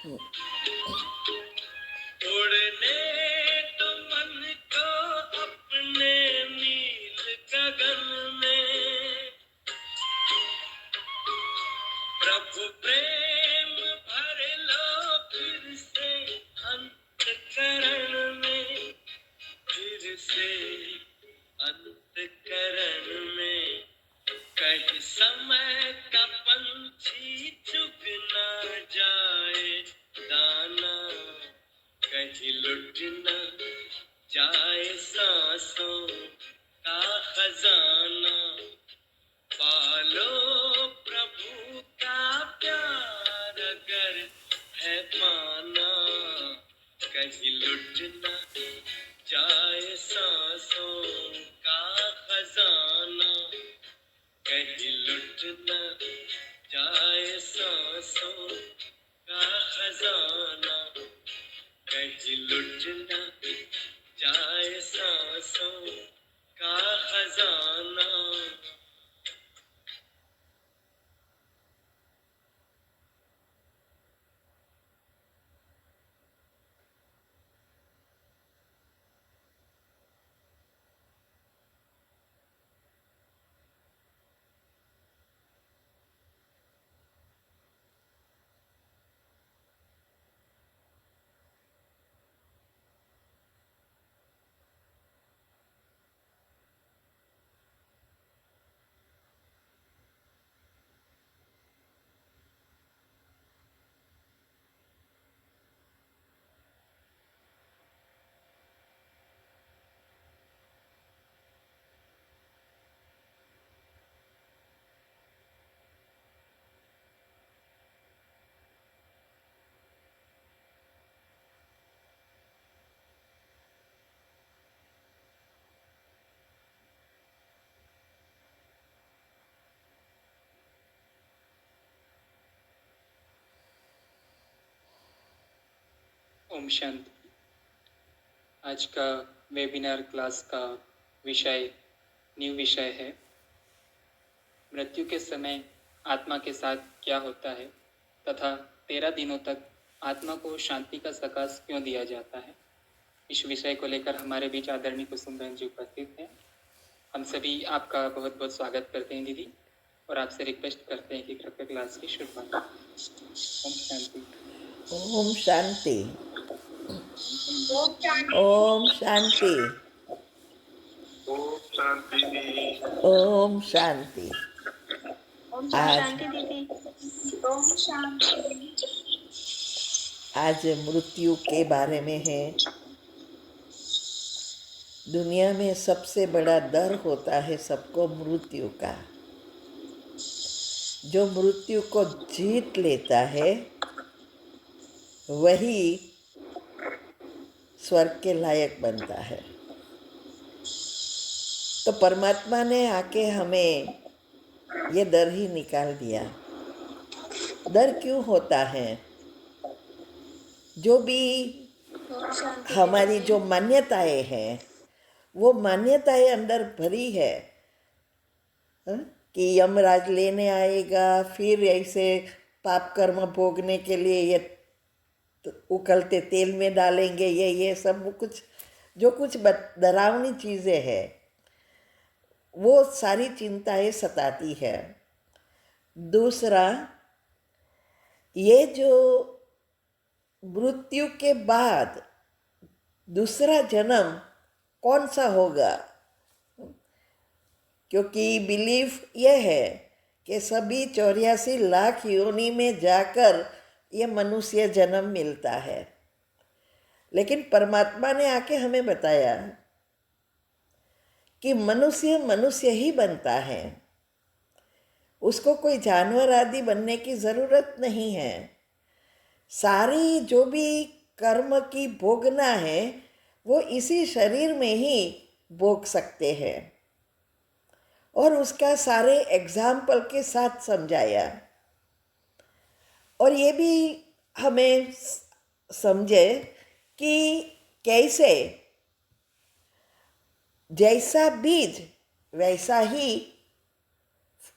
उड़ने तो मन को अपने नील गगन में, प्रभु प्रेम भर लो फिर से अंतकरण में, फिर से अंतकरण में। कहीं समय का पंछी चुग ना जाए दाना, कहीं लुट ना जाए सांसों का खजाना। पालो प्रभु का प्यार अगर है पाना, कहीं लुट ना जाए सांसों का खजाना, कहीं लुट न जाए सांसों का खजाना, कहीं लुट न जाए सांसों का खजाना। ओम शांति। आज का वेबिनार क्लास का विषय न्यू विषय है, मृत्यु के समय आत्मा के साथ क्या होता है तथा 13 दिनों तक आत्मा को शांति का सकाश क्यों दिया जाता है। इस विषय को लेकर हमारे बीच आदरणीय कुसुम बहन जी उपस्थित हैं। हम सभी आपका बहुत बहुत स्वागत करते हैं दीदी, और आपसे रिक्वेस्ट करते हैं कि कृपया क्लास की शुरुआत। ओम शांति। ओम शांति। ओम शांति। ओम शांति। ओम शांति। आज ओम शांति। आज मृत्यु के बारे में है। दुनिया में सबसे बड़ा डर होता है सबको मृत्यु का। जो मृत्यु को जीत लेता है वही स्वर्ग के लायक बनता है। तो परमात्मा ने आके हमें ये डर ही निकाल दिया। डर क्यों होता है? जो भी हमारी जो मान्यताएं हैं वो मान्यताएं अंदर भरी है, कि यमराज लेने आएगा, फिर ऐसे पाप कर्म भोगने के लिए ये उकलते तेल में डालेंगे, ये सब कुछ जो कुछ डरावनी चीज़ें हैं वो सारी चिंताएं सताती है। दूसरा, ये जो मृत्यु के बाद दूसरा जन्म कौन सा होगा, क्योंकि बिलीफ यह है कि सभी 84 लाख योनि में जाकर ये मनुष्य जन्म मिलता है। लेकिन परमात्मा ने आके हमें बताया कि मनुष्य मनुष्य ही बनता है, उसको कोई जानवर आदि बनने की ज़रूरत नहीं है। सारी जो भी कर्म की भोगना है वो इसी शरीर में ही भोग सकते हैं, और उसका सारे एग्जाम्पल के साथ समझाया। और ये भी हमें समझे कि कैसे जैसा बीज वैसा ही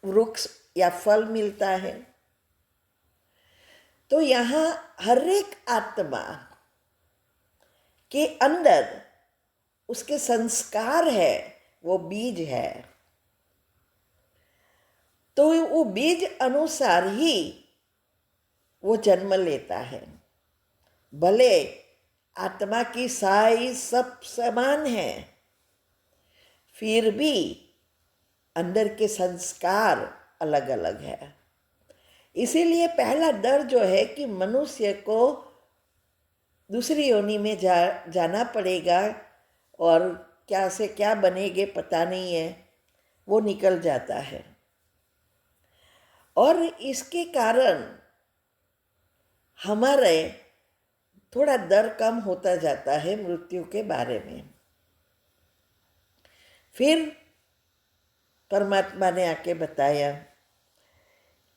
वृक्ष या फल मिलता है। तो यहाँ हर एक आत्मा के अंदर उसके संस्कार है, वो बीज है। तो वो बीज अनुसार ही वो जन्म लेता है। भले आत्मा की साइज सब समान है, फिर भी अंदर के संस्कार अलग अलग है। इसीलिए पहला डर जो है कि मनुष्य को दूसरी योनि में जाना पड़ेगा और क्या से क्या बनेगे पता नहीं है, वो निकल जाता है। और इसके कारण हमारे थोड़ा डर कम होता जाता है मृत्यु के बारे में। फिर परमात्मा ने आके बताया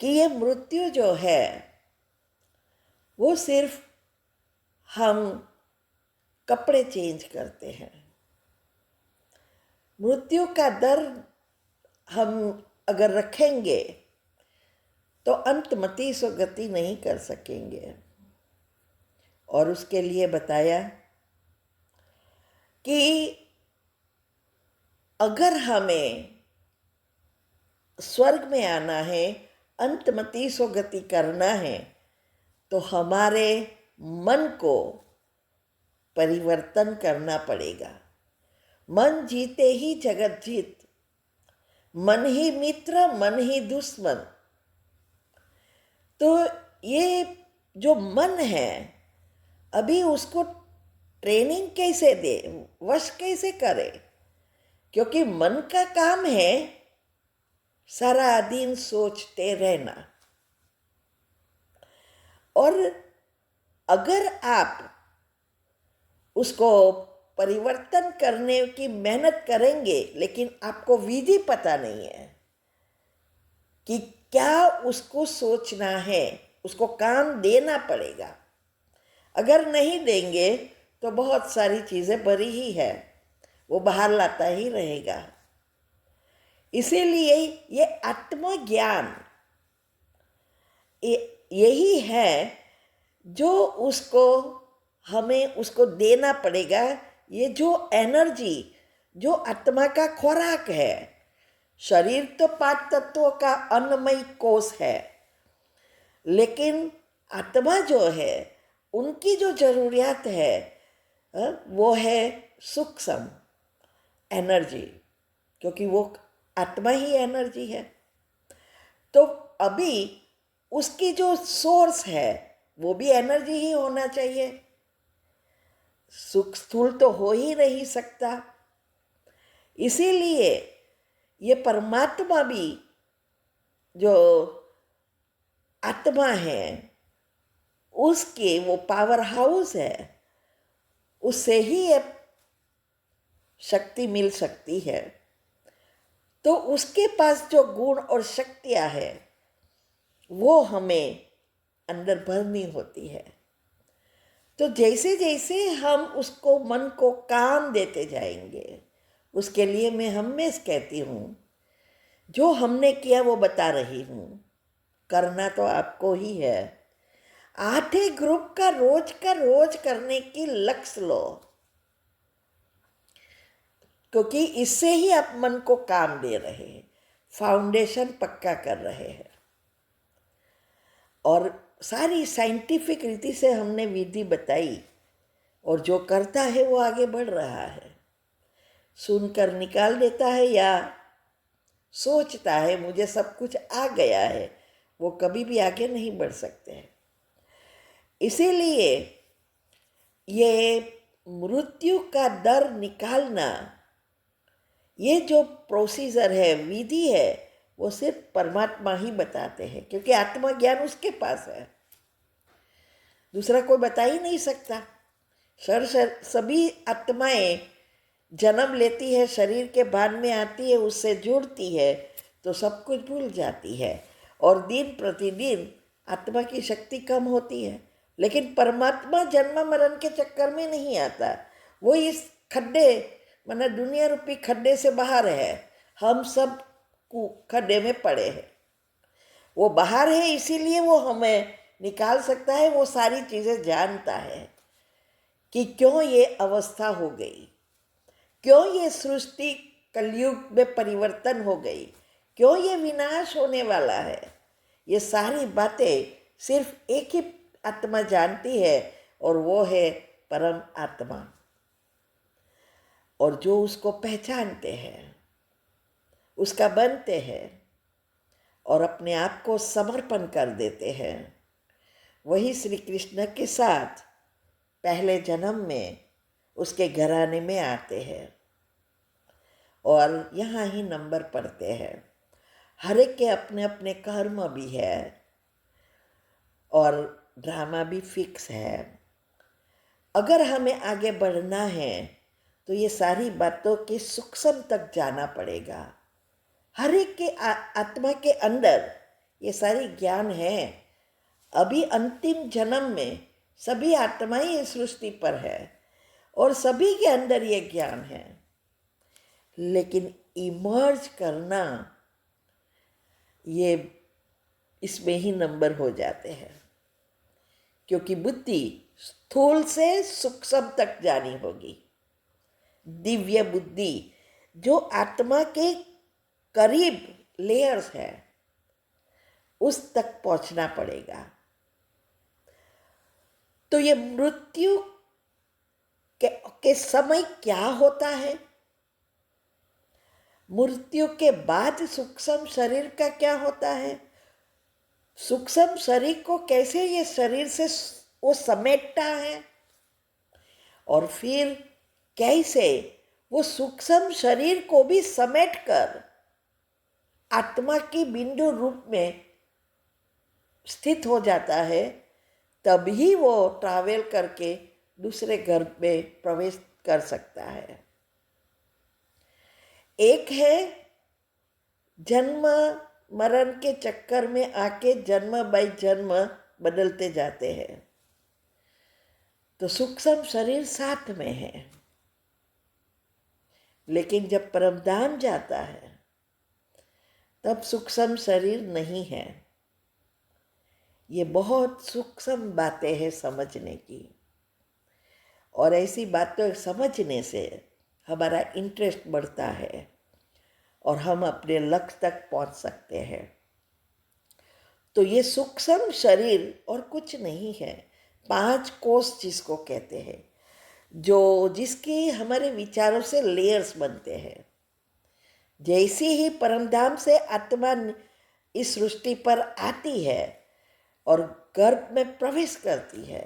कि ये मृत्यु जो है वो सिर्फ हम कपड़े चेंज करते हैं। मृत्यु का डर हम अगर रखेंगे तो अंतमति सो गति नहीं कर सकेंगे। और उसके लिए बताया कि अगर हमें स्वर्ग में आना है, अंतमति सो गति करना है, तो हमारे मन को परिवर्तन करना पड़ेगा। मन जीते ही जगत जीत, मन ही मित्र मन ही दुश्मन। तो ये जो मन है अभी उसको ट्रेनिंग कैसे दे, वश कैसे करे, क्योंकि मन का काम है सारा दिन सोचते रहना। और अगर आप उसको परिवर्तन करने की मेहनत करेंगे लेकिन आपको विधि पता नहीं है कि क्या उसको सोचना है, उसको काम देना पड़ेगा। अगर नहीं देंगे तो बहुत सारी चीज़ें भरी ही है, वो बाहर लाता ही रहेगा। इसीलिए ये आत्मज्ञान यही है जो उसको हमें उसको देना पड़ेगा। ये जो एनर्जी जो आत्मा का खुराक है, शरीर तो 5 तत्वों का अन्नमय कोष है, लेकिन आत्मा जो है उनकी जो जरूरियात है वो है सूक्ष्म एनर्जी, क्योंकि वो आत्मा ही एनर्जी है। तो अभी उसकी जो सोर्स है वो भी एनर्जी ही होना चाहिए, सुख स्थूल तो हो ही नहीं सकता। इसीलिए ये परमात्मा भी जो आत्मा है उसके वो पावर हाउस है, उससे ही ये शक्ति मिल सकती है। तो उसके पास जो गुण और शक्तियाँ है वो हमें अंदर भरनी होती है। तो जैसे जैसे हम उसको मन को काम देते जाएंगे, उसके लिए मैं हमेशा कहती हूँ जो हमने किया वो बता रही हूँ, करना तो आपको ही है। 8 ग्रुप का रोज करने की लक्ष्य लो, क्योंकि इससे ही आप मन को काम दे रहे हैं, फाउंडेशन पक्का कर रहे हैं। और सारी साइंटिफिक रीति से हमने विधि बताई, और जो करता है वो आगे बढ़ रहा है। सुनकर निकाल देता है या सोचता है मुझे सब कुछ आ गया है, वो कभी भी आगे नहीं बढ़ सकते हैं। इसीलिए ये मृत्यु का डर निकालना, ये जो प्रोसीजर है, विधि है, वो सिर्फ परमात्मा ही बताते हैं, क्योंकि आत्मा ज्ञान उसके पास है, दूसरा कोई बता ही नहीं सकता। सभी आत्माएं जन्म लेती है, शरीर के भान में आती है, उससे जुड़ती है तो सब कुछ भूल जाती है, और दिन प्रतिदिन आत्मा की शक्ति कम होती है। लेकिन परमात्मा जन्म मरण के चक्कर में नहीं आता, वो इस खड्डे मतलब दुनिया रूपी खड्डे से बाहर है, हम सब खड्डे में पड़े हैं। वो बाहर है, इसीलिए वो हमें निकाल सकता है, वो सारी चीज़ें जानता है कि क्यों ये अवस्था हो गई, क्यों ये सृष्टि कलयुग में परिवर्तन हो गई, क्यों ये विनाश होने वाला है। ये सारी बातें सिर्फ एक ही आत्मा जानती है और वो है परम आत्मा। और जो उसको पहचानते हैं, उसका बनते हैं और अपने आप को समर्पण कर देते हैं, वही श्री कृष्ण के साथ पहले जन्म में उसके घराने में आते हैं और यहाँ ही नंबर पढ़ते हैं। हर एक के अपने अपने कर्म भी है और ड्रामा भी फिक्स है। अगर हमें आगे बढ़ना है तो ये सारी बातों के सूक्ष्म तक जाना पड़ेगा। हर एक के आत्मा के अंदर ये सारी ज्ञान है। अभी अंतिम जन्म में सभी आत्माएं इस सृष्टि पर है और सभी के अंदर ये ज्ञान है, लेकिन इमर्ज करना ये इसमें ही नंबर हो जाते हैं, क्योंकि बुद्धि स्थूल से सूक्ष्म तक जानी होगी। दिव्य बुद्धि जो आत्मा के करीब लेयर्स है, उस तक पहुंचना पड़ेगा। तो ये मृत्यु के समय क्या होता है, मृत्यु के बाद सूक्ष्म शरीर का क्या होता है, सूक्ष्म शरीर को कैसे ये शरीर से वो समेटता है, और फिर कैसे वो सूक्ष्म शरीर को भी समेट कर आत्मा की बिंदु रूप में स्थित हो जाता है, तभी वो ट्रैवल करके दूसरे घर में प्रवेश कर सकता है। एक है जन्म मरण के चक्कर में आके जन्म बाय जन्म बदलते जाते हैं, तो सूक्ष्म शरीर साथ में है। लेकिन जब परमधाम जाता है तब सूक्ष्म शरीर नहीं है। ये बहुत सूक्ष्म बातें हैं समझने की, और ऐसी बातें समझने से हमारा इंटरेस्ट बढ़ता है और हम अपने लक्ष्य तक पहुंच सकते हैं। तो ये सूक्ष्म शरीर और कुछ नहीं है, 5 कोष जिसको कहते हैं, जो जिसके हमारे विचारों से लेयर्स बनते हैं। जैसे ही परमधाम से आत्मा इस सृष्टि पर आती है और गर्भ में प्रवेश करती है,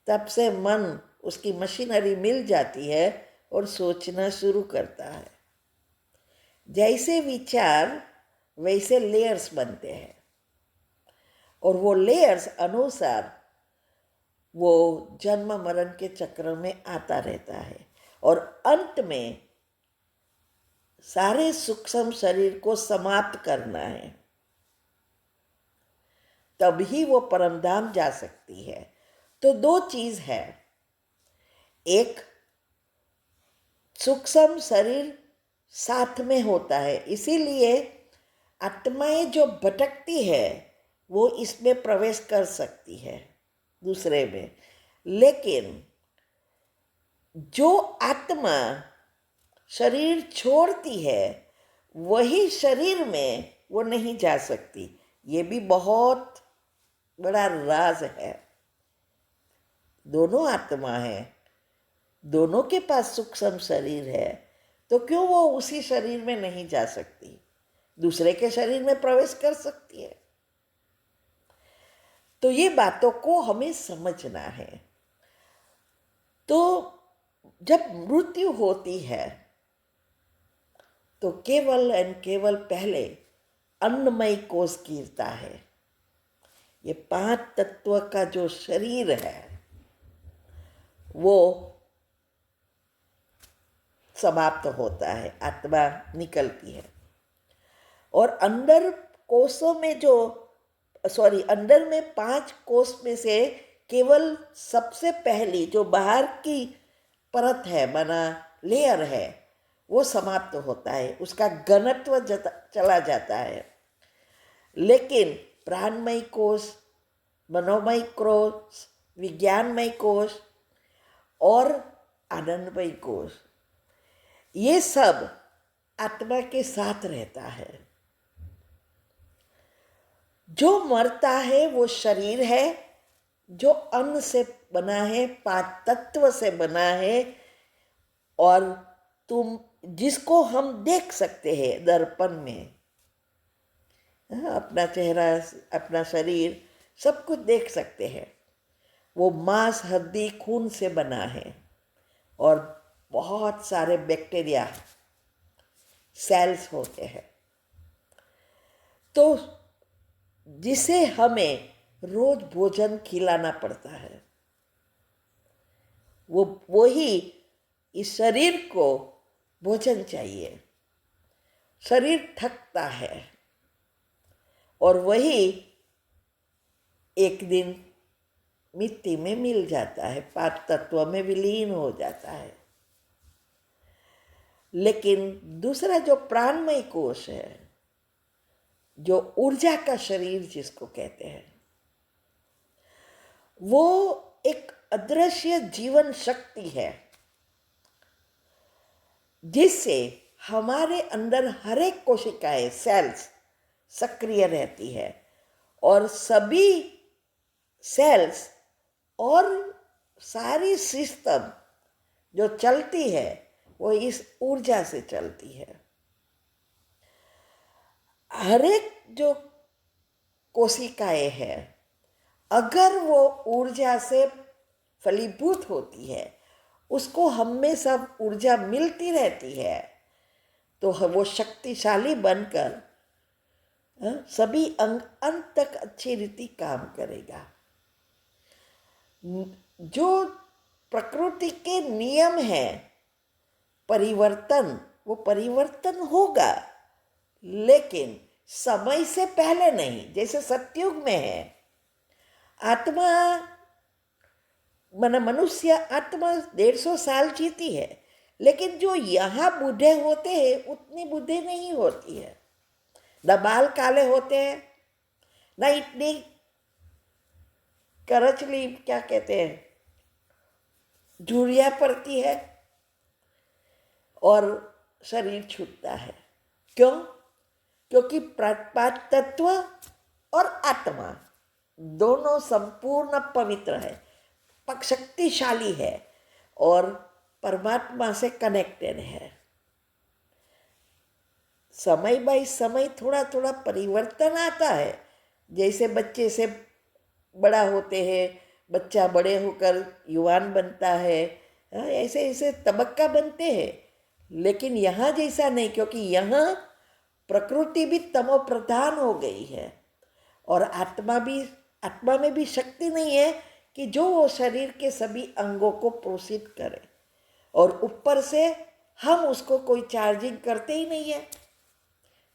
तब से मन उसकी मशीनरी मिल जाती है और सोचना शुरू करता है। जैसे विचार वैसे लेयर्स बनते हैं, और वो लेयर्स अनुसार वो जन्म मरण के चक्र में आता रहता है, और अंत में सारे सूक्ष्म शरीर को समाप्त करना है, तभी वो परमधाम जा सकती है। तो 2 चीज है, एक सूक्ष्म शरीर साथ में होता है, इसीलिए आत्माएं जो भटकती है वो इसमें प्रवेश कर सकती है दूसरे में, लेकिन जो आत्मा शरीर छोड़ती है वही शरीर में वो नहीं जा सकती। ये भी बहुत बड़ा राज है। दोनों आत्मा है, दोनों के पास सूक्ष्म शरीर है, तो क्यों वो उसी शरीर में नहीं जा सकती, दूसरे के शरीर में प्रवेश कर सकती है। तो ये बातों को हमें समझना है। तो जब मृत्यु होती है तो केवल एंड केवल पहले अन्नमय कोष गिरता है। ये 5 तत्व का जो शरीर है वो समाप्त होता है, आत्मा निकलती है, और अंदर कोषों में अंदर में 5 कोष में से केवल सबसे पहली जो बाहर की परत है, बना लेयर है, वो समाप्त होता है, उसका घनत्व चला जाता है। लेकिन प्राणमय कोष, मनोमय कोश, विज्ञानमय कोश और आनंदमय कोश, ये सब आत्मा के साथ रहता है। जो मरता है वो शरीर है, जो अन्न से बना है, 5 तत्व से बना है, और तुम जिसको हम देख सकते हैं दर्पण में, अपना चेहरा, अपना शरीर, सब कुछ देख सकते हैं। वो मांस, हड्डी, खून से बना है और बहुत सारे बैक्टीरिया, सेल्स होते हैं। तो जिसे हमें रोज भोजन खिलाना पड़ता है, वो ही इस शरीर को भोजन चाहिए। शरीर थकता है और वही एक दिन मिट्टी में मिल जाता है, 5 तत्वों में विलीन हो जाता है। लेकिन दूसरा जो प्राणमय कोश है, जो ऊर्जा का शरीर जिसको कहते हैं, वो एक अदृश्य जीवन शक्ति है, जिससे हमारे अंदर हर एक कोशिकाएं, सेल्स सक्रिय रहती है और सभी सेल्स और सारी सिस्टम जो चलती है वो इस ऊर्जा से चलती है। हर एक जो कोशिकाएं हैं, अगर वो ऊर्जा से फलीभूत होती है, उसको हमेशा ऊर्जा मिलती रहती है, तो वो शक्तिशाली बनकर सभी अंग अंत तक अच्छी रीति काम करेगा। जो प्रकृति के नियम है परिवर्तन, वो परिवर्तन होगा, लेकिन समय से पहले नहीं। जैसे सतयुग में है, आत्मा मनुष्य आत्मा 150 साल जीती है, लेकिन जो यहाँ बूढ़े होते हैं उतनी बूढ़े नहीं होती है। न बाल काले होते हैं, न इतनी करचली, क्या कहते हैं, झुर्रियाँ पड़ती है और शरीर छूटता है। क्यों? क्योंकि 5 तत्व और आत्मा दोनों संपूर्ण पवित्र है, शक्तिशाली है और परमात्मा से कनेक्टेड है। समय बाय समय थोड़ा थोड़ा परिवर्तन आता है। जैसे बच्चे से बड़ा होते हैं, बच्चा बड़े होकर युवान बनता है, ऐसे ऐसे तबक्का बनते हैं। लेकिन यहाँ जैसा नहीं, क्योंकि यहाँ प्रकृति भी तमो प्रधान हो गई है और आत्मा में भी शक्ति नहीं है कि जो वो शरीर के सभी अंगों को पोषित करे। और ऊपर से हम उसको कोई चार्जिंग करते ही नहीं है,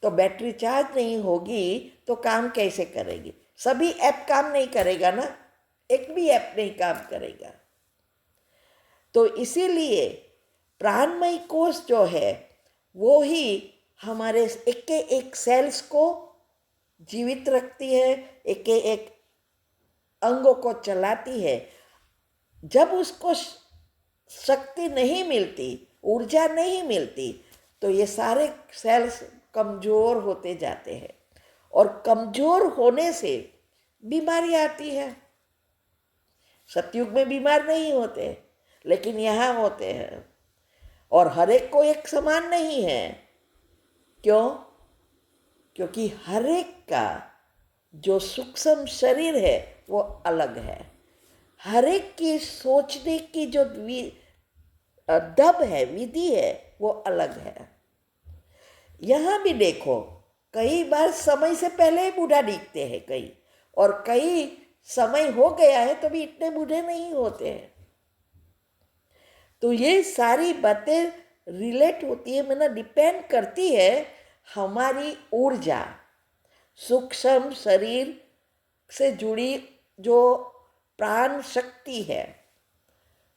तो बैटरी चार्ज नहीं होगी तो काम कैसे करेगी? सभी ऐप काम नहीं करेगा ना, एक भी ऐप नहीं काम करेगा। तो इसीलिए प्राणमय कोश जो है वो ही हमारे एक एक सेल्स को जीवित रखती है, एक एक अंगों को चलाती है। जब उसको शक्ति नहीं मिलती, ऊर्जा नहीं मिलती, तो ये सारे सेल्स कमज़ोर होते जाते हैं और कमज़ोर होने से बीमारी आती है। सतयुग में बीमार नहीं होते, लेकिन यहाँ होते हैं। और हर एक को एक समान नहीं है। क्यों? क्योंकि हर एक का जो सूक्ष्म शरीर है वो अलग है। हर एक की सोचने की जो दब है, विधि है, वो अलग है। यहाँ भी देखो, कई बार समय से पहले ही बूढ़ा दिखते हैं कई, और कई समय हो गया है तो भी इतने बूढ़े नहीं होते हैं। तो ये सारी बातें रिलेट होती है, मतलब डिपेंड करती है हमारी ऊर्जा, सूक्ष्म शरीर से जुड़ी जो प्राण शक्ति है,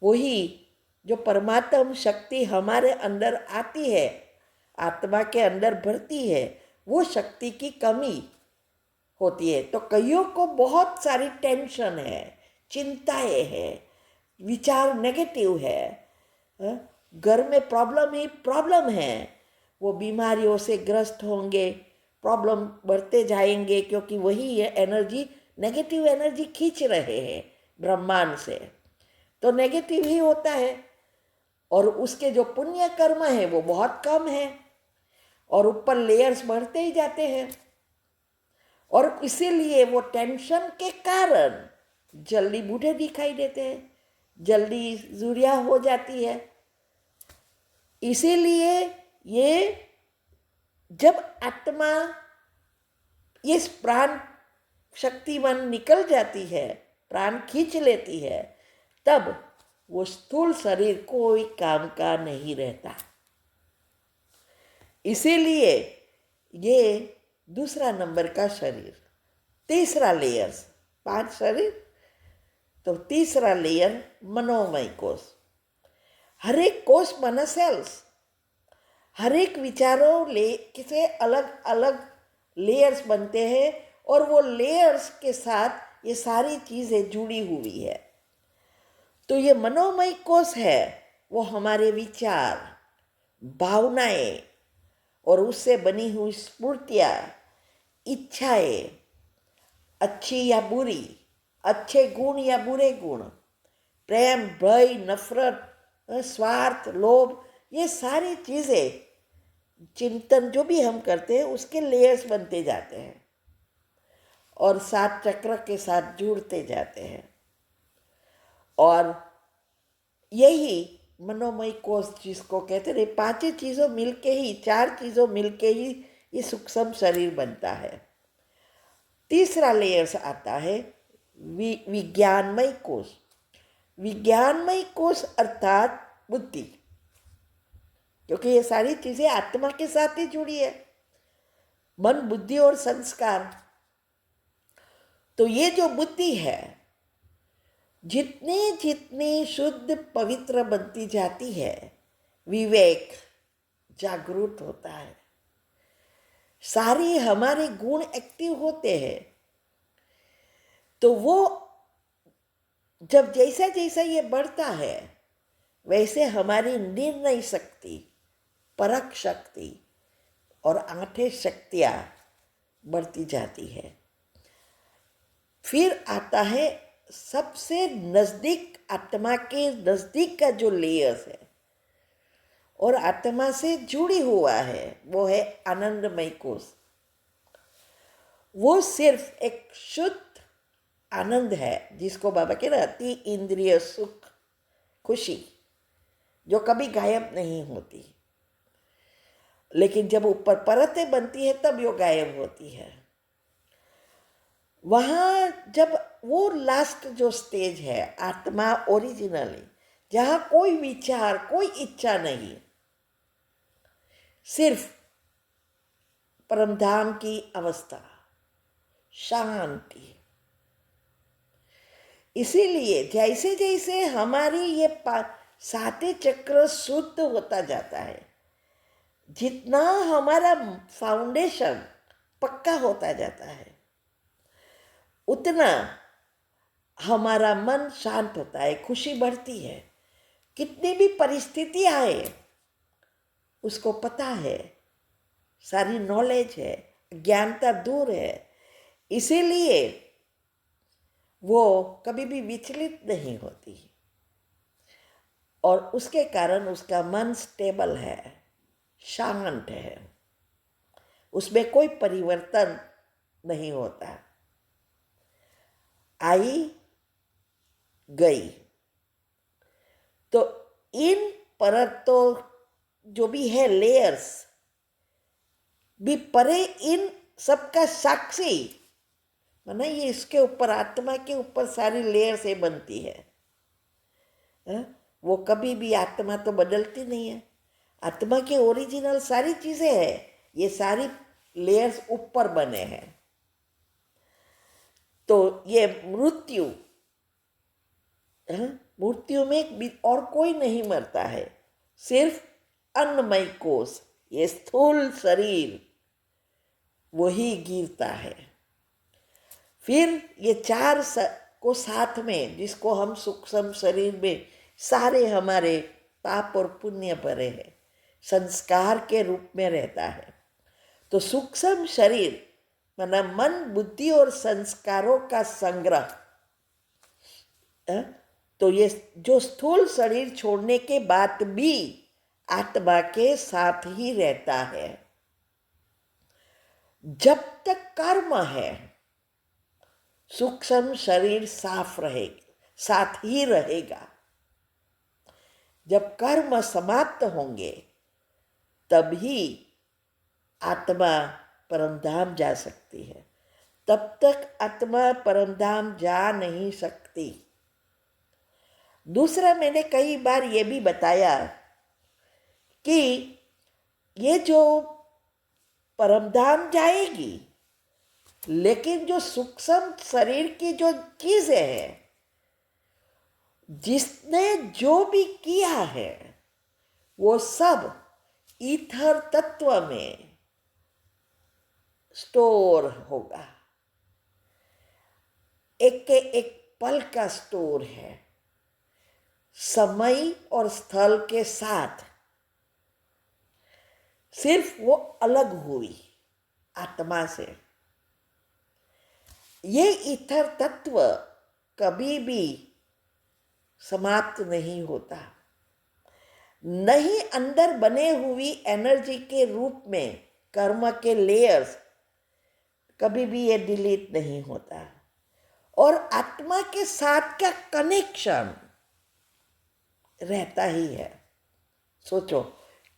वही जो परमात्म शक्ति हमारे अंदर आती है, आत्मा के अंदर भरती है, वो शक्ति की कमी होती है। तो कईयों को बहुत सारी टेंशन है, चिंताएं है, विचार नेगेटिव है, घर में प्रॉब्लम ही प्रॉब्लम है, वो बीमारियों से ग्रस्त होंगे, प्रॉब्लम बढ़ते जाएंगे, क्योंकि वही ये एनर्जी, नेगेटिव एनर्जी खींच रहे हैं ब्रह्मांड से, तो नेगेटिव ही होता है। और उसके जो पुण्य कर्म है वो बहुत कम है, और ऊपर लेयर्स बढ़ते ही जाते हैं, और इसीलिए वो टेंशन के कारण जल्दी बूढ़े दिखाई देते हैं, जल्दी जुरिया हो जाती है। इसीलिए ये जब आत्मा ये प्राण शक्तिमान निकल जाती है, प्राण खींच लेती है, तब वो स्थूल शरीर कोई काम का नहीं रहता। इसीलिए ये दूसरा नंबर का शरीर, तीसरा लेयर, 5 शरीर, तो तीसरा लेयर मनोमय कोश। हर एक कोश मन सेल्स, हर एक विचारों से अलग अलग लेयर्स बनते हैं, और वो लेयर्स के साथ ये सारी चीज़ें जुड़ी हुई है। तो ये मनोमय कोश है, वो हमारे विचार, भावनाएं और उससे बनी हुई स्मृतियाँ, इच्छाएं, अच्छी या बुरी, अच्छे गुण या बुरे गुण, प्रेम, भय, नफरत, स्वार्थ, लोभ, ये सारी चीज़ें चिंतन जो भी हम करते हैं उसके लेयर्स बनते जाते हैं और 7 चक्र के साथ जुड़ते जाते हैं। और यही मनोमय कोश जिसको कहते हैं, 5 चीज़ों मिलके ही, 4 चीज़ों मिलके ही ये सूक्ष्म शरीर बनता है। तीसरा लेयर्स आता है विज्ञानमय कोश। विज्ञानमय कोश अर्थात बुद्धि, क्योंकि ये सारी चीज़ें आत्मा के साथ ही जुड़ी है, मन, बुद्धि और संस्कार। तो ये जो बुद्धि है, जितनी जितनी शुद्ध पवित्र बनती जाती है, विवेक जागरूक होता है, सारी हमारे गुण एक्टिव होते हैं। तो वो जब जैसा जैसा ये बढ़ता है, वैसे हमारी निर्णय शक्ति, परख शक्ति और 8 शक्तियाँ बढ़ती जाती है। फिर आता है सबसे नज़दीक, आत्मा के नज़दीक का जो लेयर्स है और आत्मा से जुड़ी हुआ है, वो है आनंदमय कोश। वो सिर्फ एक शुद्ध आनंद है, जिसको बाबा कह रहे अति इंद्रिय सुख, खुशी, जो कभी गायब नहीं होती, लेकिन जब ऊपर परतें बनती है तब यो गायब होती है। वहाँ जब वो लास्ट जो स्टेज है, आत्मा ओरिजिनली, जहाँ कोई विचार, कोई इच्छा नहीं, सिर्फ परमधाम की अवस्था, शांति। इसीलिए जैसे जैसे हमारी ये 7 चक्र शुद्ध होता जाता है, जितना हमारा फाउंडेशन पक्का होता जाता है, उतना हमारा मन शांत होता है, खुशी बढ़ती है। कितनी भी परिस्थिति आए, उसको पता है, सारी नॉलेज है, ज्ञानता दूर है, इसीलिए वो कभी भी विचलित नहीं होती, और उसके कारण उसका मन स्टेबल है, शांत है, उसमें कोई परिवर्तन नहीं होता। आई गई, तो इन परतों जो भी है लेयर्स भी परे, इन सबका साक्षी माना, ये इसके ऊपर, आत्मा के ऊपर सारी लेयर से बनती है। वो कभी भी, आत्मा तो बदलती नहीं है, आत्मा के ओरिजिनल सारी चीज़ें हैं, ये सारी लेयर्स ऊपर बने हैं। तो ये मृत्यु, मृत्यु में और कोई नहीं मरता है, सिर्फ अन्नमय कोश, ये स्थूल शरीर, वही गिरता है। फिर ये चार को साथ में, जिसको हम सूक्ष्म शरीर में सारे हमारे पाप और पुण्य भरे हैं, संस्कार के रूप में रहता है। तो सूक्ष्म शरीर माना मन, बुद्धि और संस्कारों का संग्रह। तो ये जो स्थूल शरीर छोड़ने के बाद भी आत्मा के साथ ही रहता है। जब तक कर्म है, सूक्ष्म शरीर साथ ही रहेगा। जब कर्म समाप्त होंगे तभी आत्मा परमधाम जा सकती है। तब तक आत्मा परमधाम जा नहीं सकती। दूसरा, मैंने कई बार ये भी बताया कि ये जो परमधाम जाएगी, लेकिन जो सूक्ष्म शरीर की जो चीजें हैं, जिसने जो भी किया है, वो सब ईथर तत्व में स्टोर होगा। एक के एक पल का स्टोर है, समय और स्थल के साथ। सिर्फ वो अलग हुई आत्मा से। ये ईथर तत्व कभी भी समाप्त नहीं होता। नहीं अंदर बने हुई एनर्जी के रूप में कर्म के लेयर्स कभी भी ये डिलीट नहीं होता। और आत्मा के साथ का कनेक्शन रहता ही है। सोचो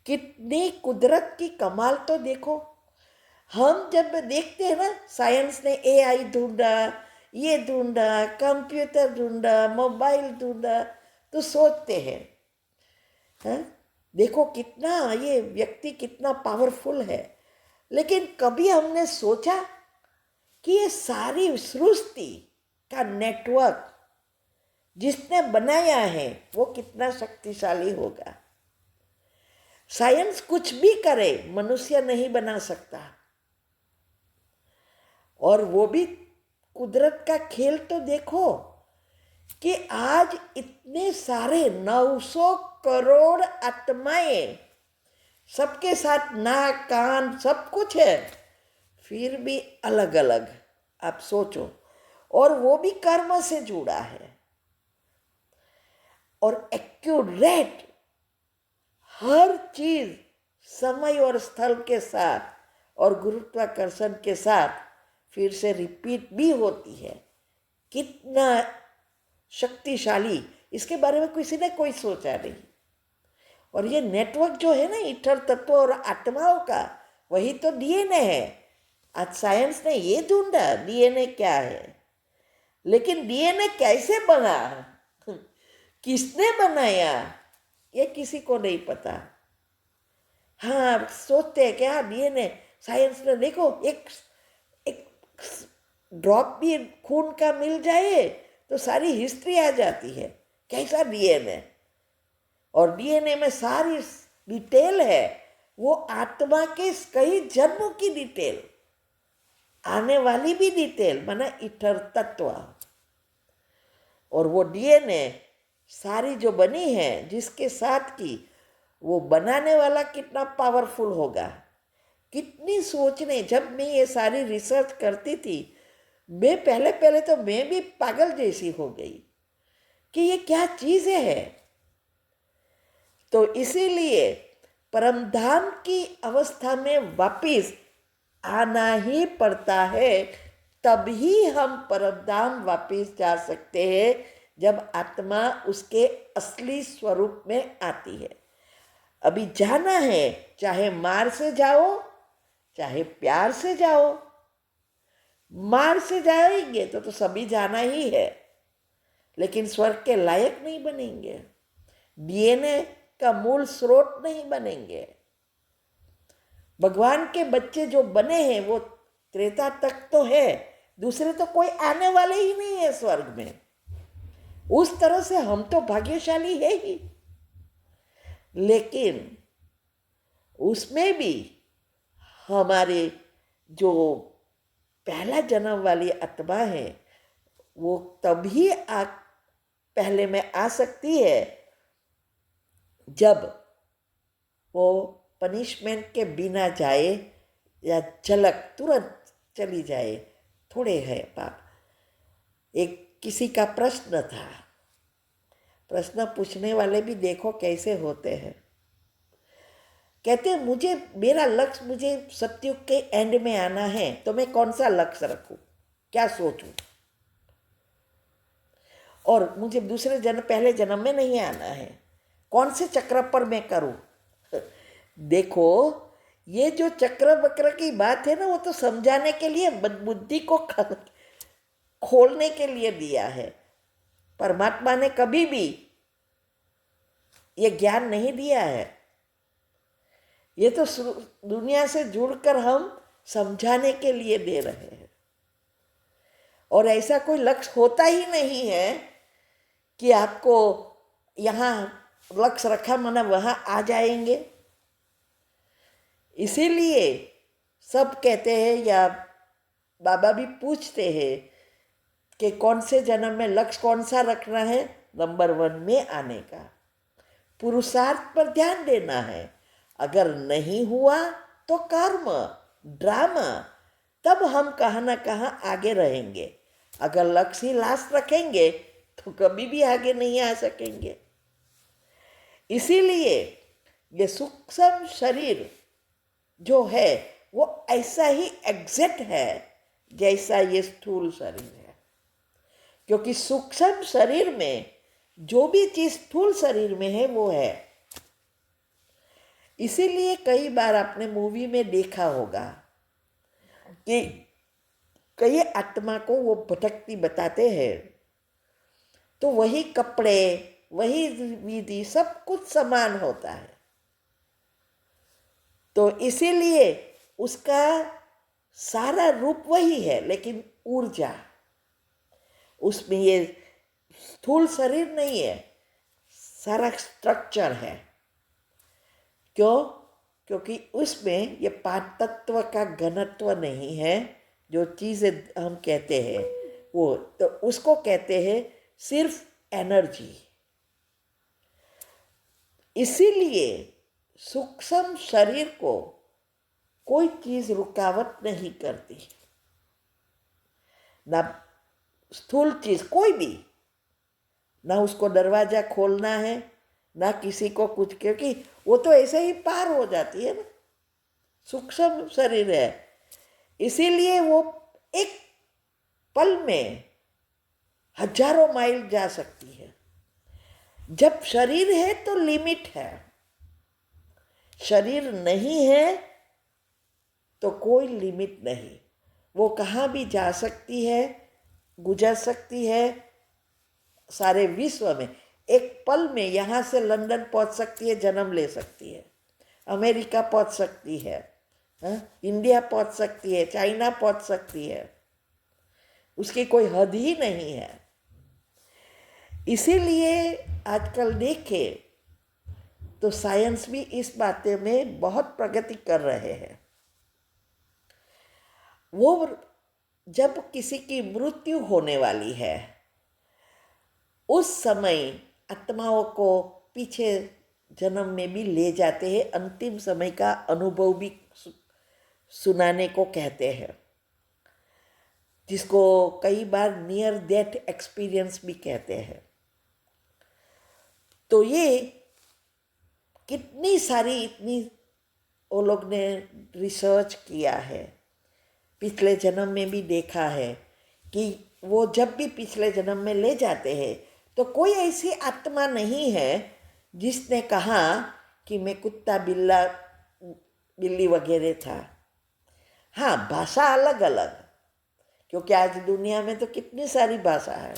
कितनी कुदरत की कमाल तो देखो। हम जब देखते हैं ना, साइंस ने एआई ढूंढा, ये ढूंढा, कंप्यूटर ढूंढा, मोबाइल ढूंढा, तो सोचते हैं देखो कितना ये व्यक्ति कितना पावरफुल है। लेकिन कभी हमने सोचा कि ये सारी सृष्टि का नेटवर्क जिसने बनाया है वो कितना शक्तिशाली होगा। साइंस कुछ भी करे, मनुष्य नहीं बना सकता। और वो भी कुदरत का खेल तो देखो कि आज इतने सारे 900 करोड़ आत्माएं, सबके साथ नाक कान सब कुछ है, फिर भी अलग अलग। आप सोचो, और वो भी कर्म से जुड़ा है। और एक्यूरेट हर चीज समय और स्थल के साथ और गुरुत्वाकर्षण के साथ फिर से रिपीट भी होती है। कितना शक्तिशाली, इसके बारे में किसी ने कोई सोचा नहीं। और ये नेटवर्क जो है ना ईथर तत्व और आत्माओं का, वही तो डीएनए है। आज साइंस ने ये ढूंढा डीएनए क्या है, लेकिन डीएनए कैसे बना, किसने बनाया, ये किसी को नहीं पता। हाँ, सोचते हैं क्या डीएनए, साइंस ने देखो एक ड्रॉप भी खून का मिल जाए तो सारी हिस्ट्री आ जाती है, कैसा डीएनए। और डीएनए में सारी डिटेल है, वो आत्मा के कई जन्मों की डिटेल, आने वाली भी डिटेल, माना ईथर तत्व। और वो डीएनए सारी जो बनी है, जिसके साथ की, वो बनाने वाला कितना पावरफुल होगा। कितनी सोचने, जब मैं ये सारी रिसर्च करती थी, मैं पहले तो मैं भी पागल जैसी हो गई कि ये क्या चीज़ें है। तो इसीलिए परमधाम की अवस्था में वापिस आना ही पड़ता है। तभी हम परमधाम वापिस जा सकते हैं, जब आत्मा उसके असली स्वरूप में आती है। अभी जाना है, चाहे मार से जाओ चाहे प्यार से जाओ। मार से जाएंगे तो सभी जाना ही है, लेकिन स्वर्ग के लायक नहीं बनेंगे, डीएनए का मूल स्रोत नहीं बनेंगे। भगवान के बच्चे जो बने हैं वो त्रेता तक तो है, दूसरे तो कोई आने वाले ही नहीं है स्वर्ग में। उस तरह से हम तो भाग्यशाली है ही, लेकिन उसमें भी हमारे जो पहला जन्म वाली आत्मा है वो तभी पहले में आ सकती है जब वो पनिशमेंट के बिना जाए या झलक तुरंत चली जाए। थोड़े है पाप। एक किसी का प्रश्न था, प्रश्न पूछने वाले भी देखो कैसे होते हैं। कहते हैं मुझे मेरा लक्ष्य, मुझे सतयुग के एंड में आना है, तो मैं कौन सा लक्ष्य रखूं, क्या सोचूं, और मुझे दूसरे जन्म पहले जन्म में नहीं आना है, कौन से चक्र पर मैं करूं। देखो ये जो चक्र वक्र की बात है ना, वो तो समझाने के लिए, बुद्धि को खोलने के लिए दिया है। परमात्मा ने कभी भी ये ज्ञान नहीं दिया है। ये तो दुनिया से जुड़कर हम समझाने के लिए दे रहे हैं। और ऐसा कोई लक्ष्य होता ही नहीं है कि आपको यहाँ लक्ष्य रखा माना वहाँ आ जाएंगे। इसीलिए सब कहते हैं, या बाबा भी पूछते हैं कि कौन से जन्म में लक्ष्य कौन सा रखना है। नंबर 1 में आने का पुरुषार्थ पर ध्यान देना है। अगर नहीं हुआ तो कर्म ड्रामा, तब हम कहाँ ना कहाँ आगे रहेंगे। अगर लक्ष्य ही लास्ट रखेंगे तो कभी भी आगे नहीं आ सकेंगे। इसीलिए ये सूक्ष्म शरीर जो है वो ऐसा ही एग्जैक्ट है जैसा ये स्थूल शरीर है। क्योंकि सूक्ष्म शरीर में जो भी चीज स्थूल शरीर में है वो है। इसीलिए कई बार आपने मूवी में देखा होगा कि कई आत्मा को वो भटकती बताते हैं, तो वही कपड़े, वही विधि, सब कुछ समान होता है। तो इसीलिए उसका सारा रूप वही है, लेकिन ऊर्जा उसमें ये स्थूल शरीर नहीं है, सारा स्ट्रक्चर है। क्यों? क्योंकि उसमें ये 5 तत्व का घनत्व नहीं है। जो चीज़ें हम कहते हैं वो, तो उसको कहते हैं सिर्फ एनर्जी। इसीलिए सूक्ष्म शरीर को कोई चीज रुकावट नहीं करती, ना स्थूल चीज कोई भी, ना उसको दरवाजा खोलना है, ना किसी को कुछ, क्योंकि वो तो ऐसे ही पार हो जाती है ना, सूक्ष्म शरीर है। इसीलिए वो एक पल में हजारों माइल जा सकती है। जब शरीर है तो लिमिट है, शरीर नहीं है तो कोई लिमिट नहीं। वो कहाँ भी जा सकती है, गुजर सकती है सारे विश्व में। एक पल में यहाँ से लंदन पहुँच सकती है, जन्म ले सकती है, अमेरिका पहुँच सकती है, इंडिया पहुँच सकती है, चाइना पहुँच सकती है, उसकी कोई हद ही नहीं है। इसीलिए आजकल देखे तो साइंस भी इस बातें में बहुत प्रगति कर रहे हैं। वो जब किसी की मृत्यु होने वाली है, उस समय आत्माओं को पीछे जन्म में भी ले जाते हैं, अंतिम समय का अनुभव भी सुनाने को कहते हैं, जिसको कई बार नियर डेथ एक्सपीरियंस भी कहते हैं। तो ये कितनी सारी, इतनी वो लोग ने रिसर्च किया है, पिछले जन्म में भी देखा है कि वो जब भी पिछले जन्म में ले जाते हैं तो कोई ऐसी आत्मा नहीं है जिसने कहा कि मैं कुत्ता बिल्ली वगैरह था। हाँ, भाषा अलग अलग, क्योंकि आज दुनिया में तो कितनी सारी भाषा है,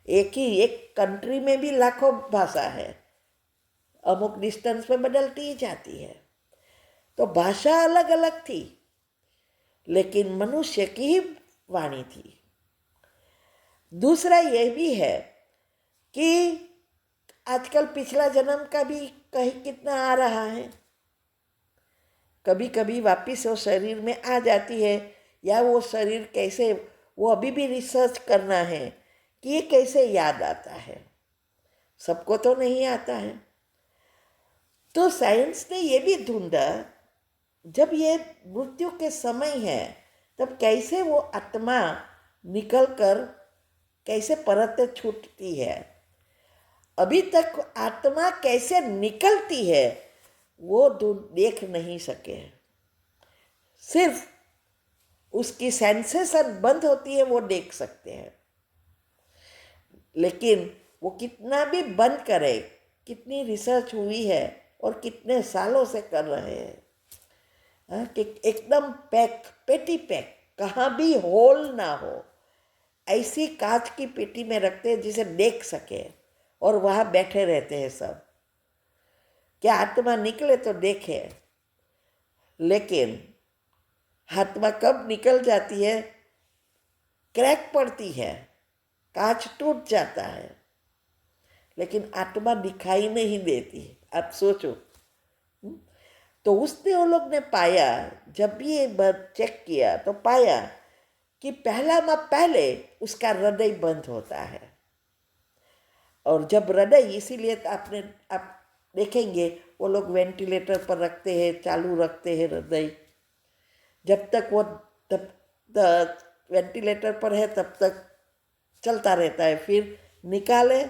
एक कंट्री में भी लाखों भाषा है, अमुक डिस्टेंस पे बदलती ही जाती है। तो भाषा अलग अलग थी, लेकिन मनुष्य की ही वाणी थी। दूसरा यह भी है कि आजकल पिछला जन्म का भी कहीं कितना आ रहा है, कभी कभी वापिस वो शरीर में आ जाती है, या वो शरीर कैसे, वो अभी भी रिसर्च करना है कि ये कैसे याद आता है। सबको तो नहीं आता है। तो साइंस ने ये भी ढूंढा, जब ये मृत्यु के समय है तब कैसे वो आत्मा निकल कर कैसे परत छूटती है। अभी तक आत्मा कैसे निकलती है वो देख नहीं सके। सिर्फ उसकी सेंसेशन बंद होती है वो देख सकते हैं, लेकिन वो कितना भी बंद करे, कितनी रिसर्च हुई है और कितने सालों से कर रहे हैं, कि एकदम पैक, पेटी पैक, कहाँ भी होल ना हो, ऐसी कांच की पेटी में रखते हैं जिसे देख सके, और वहाँ बैठे रहते हैं सब, क्या आत्मा निकले तो देखे। लेकिन आत्मा कब निकल जाती है, क्रैक पड़ती है, कांच टूट जाता है, लेकिन आत्मा दिखाई नहीं देती। आप सोचो। तो उसने वो लोग ने पाया, जब भी एक बार चेक किया तो पाया कि पहला माह पहले उसका हृदय बंद होता है। और जब हृदय, इसीलिए तो आप देखेंगे वो लोग वेंटिलेटर पर रखते हैं, चालू रखते हैं हृदय, जब तक वो तब तक वेंटिलेटर पर है तब तक चलता रहता है, फिर निकाले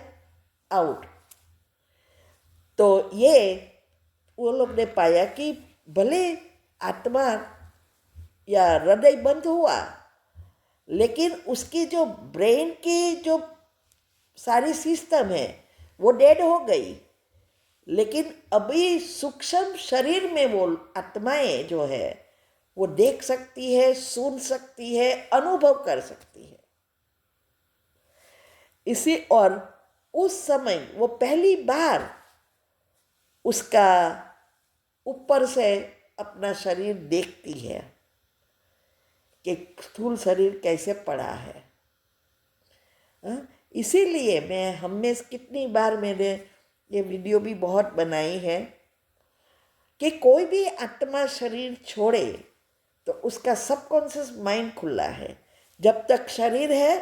आउट। तो ये वो लोग ने पाया कि भले आत्मा या हृदय बंद हुआ, लेकिन उसकी जो ब्रेन की जो सारी सिस्टम है वो डेड हो गई, लेकिन अभी सूक्ष्म शरीर में वो आत्माएं जो है वो देख सकती है, सुन सकती है, अनुभव कर सकती है। इसी और उस समय वो पहली बार उसका ऊपर से अपना शरीर देखती है कि स्थूल शरीर कैसे पड़ा है। इसीलिए मैं हमेशा कितनी बार मैंने ये वीडियो भी बहुत बनाई है कि कोई भी आत्मा शरीर छोड़े तो उसका सबकॉन्शियस माइंड खुला है। जब तक शरीर है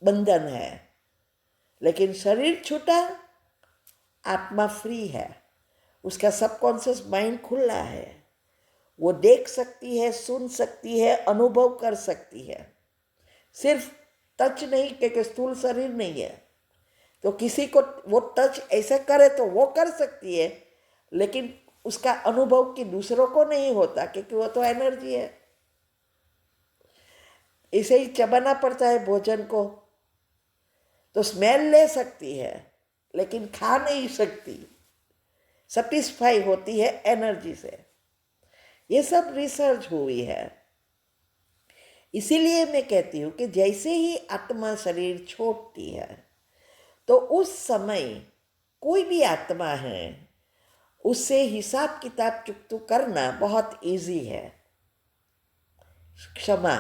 बंधन है, लेकिन शरीर छूटा आत्मा फ्री है, उसका सबकॉन्शियस माइंड खुला है, वो देख सकती है, सुन सकती है, अनुभव कर सकती है। सिर्फ टच नहीं, क्योंकि स्थूल शरीर नहीं है तो किसी को वो टच ऐसे करे तो वो कर सकती है, लेकिन उसका अनुभव कि दूसरों को नहीं होता, क्योंकि वो तो एनर्जी है। इसे ही चबाना पड़ता है भोजन को, तो स्मेल ले सकती है लेकिन खा नहीं सकती, सेटिस्फाई होती है एनर्जी से। ये सब रिसर्च हुई है। इसीलिए मैं कहती हूँ कि जैसे ही आत्मा शरीर छोड़ती है तो उस समय कोई भी आत्मा है उससे हिसाब किताब चुकतू करना बहुत इजी है। क्षमा,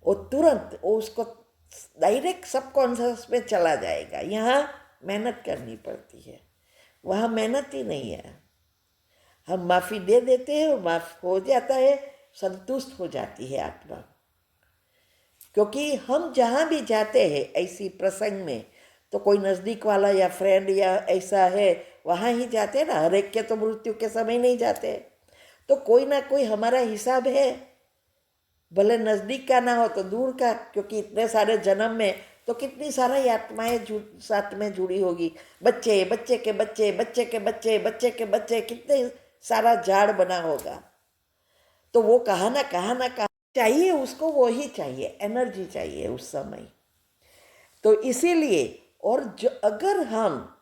वो तुरंत वो उसको डायरेक्ट सबकॉन्शियस में चला जाएगा। यहाँ मेहनत करनी पड़ती है, वहाँ मेहनत ही नहीं है। हम माफ़ी दे देते हैं और माफ़ हो जाता है, संतुष्ट हो जाती है आत्मा। क्योंकि हम जहाँ भी जाते हैं ऐसी प्रसंग में तो कोई नज़दीक वाला या फ्रेंड या ऐसा है वहाँ ही जाते हैं ना, हर एक के तो मृत्यु के समय नहीं जाते, तो कोई ना कोई हमारा हिसाब है, भले नज़दीक का ना हो तो दूर का, क्योंकि इतने सारे जन्म में तो कितनी सारी आत्माएं साथ में जुड़ी होगी। बच्चे, बच्चे के बच्चे, बच्चे के बच्चे, बच्चे के बच्चे, कितने सारा झाड़ बना होगा। तो वो कहाँ ना कहाँ चाहिए, उसको वो ही चाहिए, एनर्जी चाहिए उस समय। तो इसीलिए, और जो अगर हम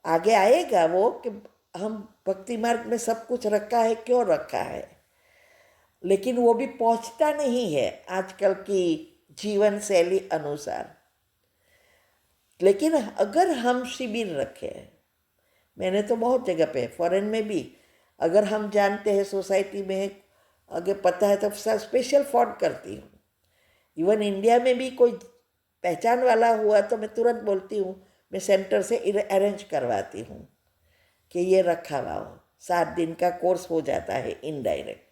आगे आएगा वो कि हम भक्ति मार्ग में सब कुछ रखा है, क्यों रखा है, लेकिन वो भी पहुंचता नहीं है आजकल की जीवन शैली अनुसार। लेकिन अगर हम शिविर रखें, मैंने तो बहुत जगह पे फॉरेन में भी, अगर हम जानते हैं सोसाइटी में अगर पता है तो स्पेशल फॉर्ड करती हूँ। इवन इंडिया में भी कोई पहचान वाला हुआ तो मैं तुरंत बोलती हूँ, मैं सेंटर से अरेंज करवाती हूँ कि ये रखा हुआ हो, 7 दिन का कोर्स हो जाता है इनडायरेक्ट।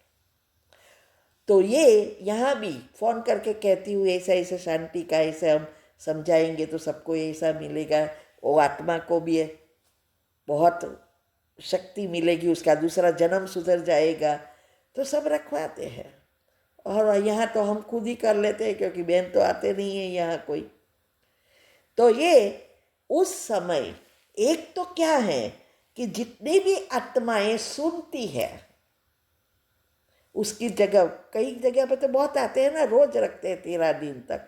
तो ये यहाँ भी फ़ोन करके कहती हूँ ऐसा ऐसा शांति का ऐसे हम समझाएंगे तो सबको ऐसा मिलेगा, वो आत्मा को भी बहुत शक्ति मिलेगी, उसका दूसरा जन्म सुधर जाएगा, तो सब रखवाते हैं। और यहाँ तो हम खुद ही कर लेते हैं क्योंकि बहन तो आते नहीं है यहाँ कोई। तो ये उस समय एक तो क्या है कि जितनी भी आत्माएं सुनती है, उसकी जगह कई जगह पे तो बहुत आते हैं ना, रोज रखते हैं 13 दिन तक,